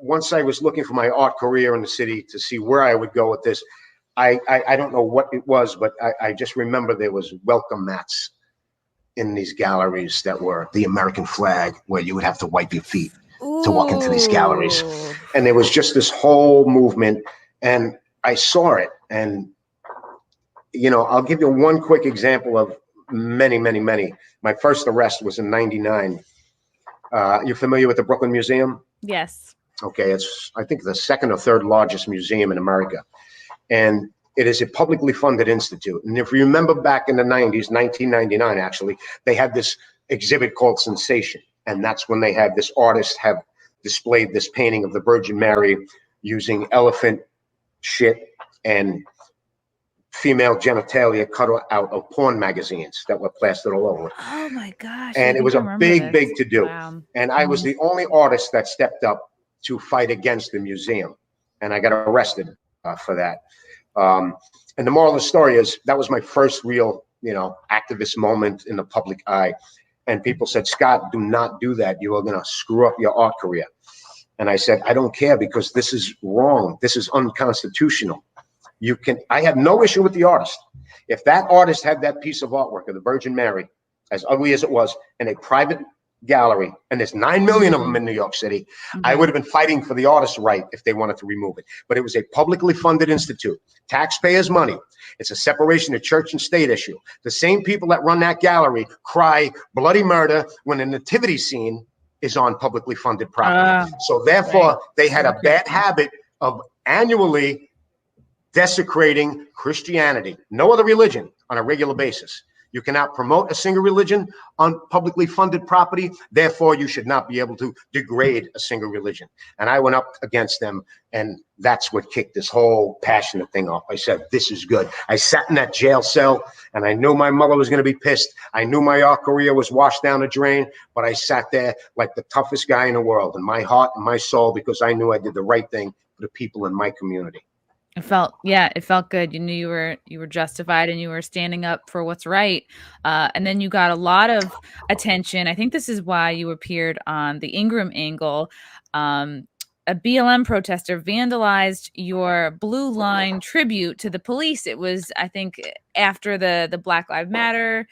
once I was looking for my art career in the city to see where I would go with this, I don't know what it was, but I just remember there was welcome mats in these galleries that were the American flag, where you would have to wipe your feet to walk into these galleries. And there was just this whole movement, and I saw it. And, you know, I'll give you one quick example of many, many, many. My first arrest was in '99. You're familiar with the Brooklyn Museum? Yes. Okay, it's, I think, the second or third largest museum in America. And it is a publicly funded institute. And if you remember back in the 90s, 1999, actually, they had this exhibit called Sensation. And that's when they had this artist have displayed this painting of the Virgin Mary using elephant shit and female genitalia cut out of porn magazines that were plastered all over. Oh my gosh. And it was a big to do. Wow. And I was the only artist that stepped up to fight against the museum. And I got arrested for that. And the moral of the story is that was my first real, you know, activist moment in the public eye. And people said, Scott, do not do that. You are going to screw up your art career. And I said, I don't care, because this is wrong. This is unconstitutional. You can, I have no issue with the artist. If that artist had that piece of artwork of the Virgin Mary, as ugly as it was, in a private gallery, and there's 9 million of them in New York City, I would have been fighting for the artist's right if they wanted to remove it. But it was a publicly funded institute, taxpayers' money. It's a separation of church and state issue. The same people that run that gallery cry bloody murder when a nativity scene is on publicly funded property. So therefore, they had a bad habit of annually desecrating Christianity, no other religion, on a regular basis. You cannot promote a single religion on publicly funded property. Therefore, you should not be able to degrade a single religion. And I went up against them, and that's what kicked this whole passionate thing off. I said, this is good. I sat in that jail cell, and I knew my mother was going to be pissed. I knew my art career was washed down the drain, but I sat there like the toughest guy in the world, in my heart and my soul, because I knew I did the right thing for the people in my community. It felt good. You knew you were justified, and you were standing up for what's right. And then you got a lot of attention. I think this is why you appeared on the Ingram Angle. A BLM protester vandalized your Blue Line tribute to the police. It was, I think, after the Black Lives Matter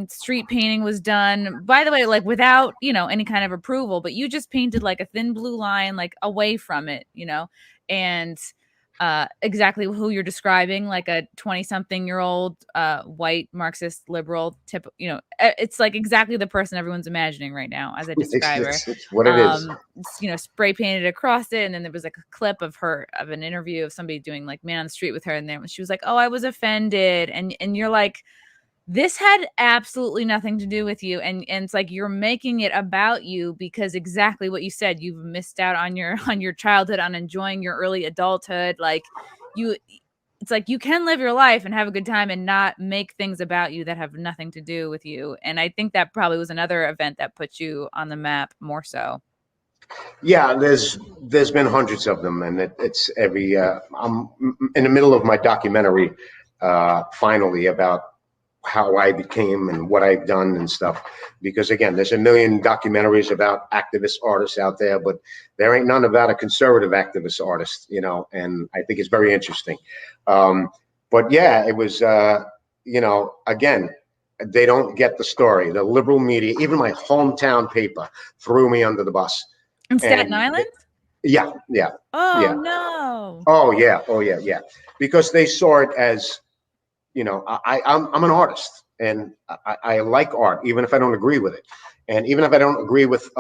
street painting was done. By the way, like without, you know, any kind of approval, but you just painted like a thin blue line, like away from it, you know, and exactly who you're describing, like a 20-something-year-old white Marxist liberal tip, you know, it's like exactly the person everyone's imagining right now as I describe her. It's what it is. You know, spray painted across it, and then there was like a clip of an interview of somebody doing like Man on the Street with her, and then she was like, "Oh, I was offended," and you're like, this had absolutely nothing to do with you. And it's like, you're making it about you, because exactly what you said, you've missed out on your childhood, on enjoying your early adulthood. Like it's like you can live your life and have a good time and not make things about you that have nothing to do with you. And I think that probably was another event that put you on the map more so. Yeah, there's been hundreds of them, and it's every, I'm in the middle of my documentary, finally, about how I became and what I've done and stuff. Because again, there's a million documentaries about activist artists out there, but there ain't none about a conservative activist artist, you know, and I think it's very interesting. But yeah, it was, you know, again, they don't get the story. The liberal media, even my hometown paper, threw me under the bus. In Staten Island? Yeah. Oh, yeah. No. Oh yeah. Because they saw it as, you know, I'm an artist, and I like art, even if I don't agree with it. And even if I don't agree with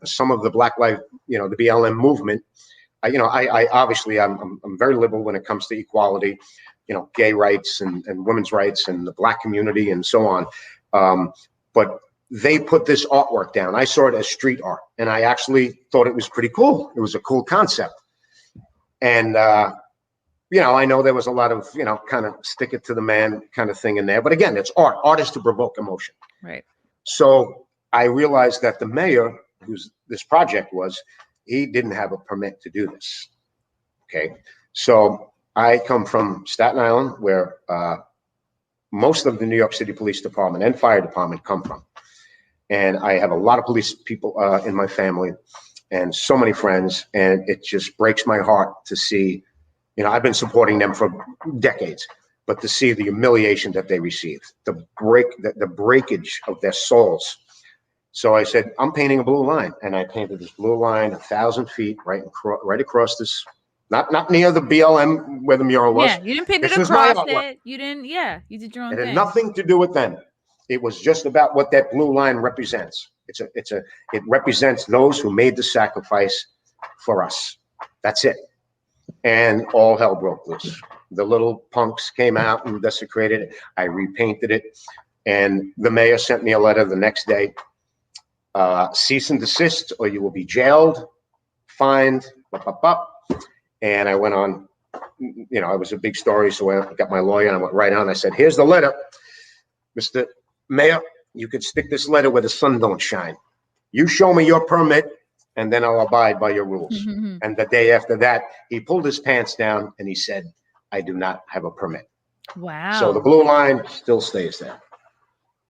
some of the Black Lives, you know, the BLM movement, I obviously I'm very liberal when it comes to equality, you know, gay rights and women's rights and the Black community and so on. But they put this artwork down. I saw it as street art, and I actually thought it was pretty cool. It was a cool concept. And, you know, I know there was a lot of, you know, kind of stick it to the man kind of thing in there. But again, it's art. Art is to provoke emotion. Right. So I realized that the mayor, whose this project was, he didn't have a permit to do this. Okay. So I come from Staten Island, where most of the New York City Police Department and Fire Department come from. And I have a lot of police people in my family. and so many friends, and it just breaks my heart to see, you know, I've been supporting them for decades, but to see the humiliation that they received, the breakage of their souls. So I said, I'm painting a blue line, and I painted this blue line 1,000 feet right across this, not near the BLM where the mural was. Yeah, you didn't paint it This was across my artwork. it. You didn't. Yeah, you did your own It had thing. nothing to do with them. It was just about what that blue line represents. It represents those who made the sacrifice for us. That's it. And all hell broke loose. The little punks came out and desecrated it. I repainted it, and the mayor sent me a letter the next day. Cease and desist, or you will be jailed, fined, and I went on, you know, it was a big story, so I got my lawyer and I went right on. I said, here's the letter. Mr. Mayor, you could stick this letter where the sun don't shine. You show me your permit, and then I'll abide by your rules. Mm-hmm. And the day after that, he pulled his pants down and he said, I do not have a permit. Wow. So the blue line still stays there.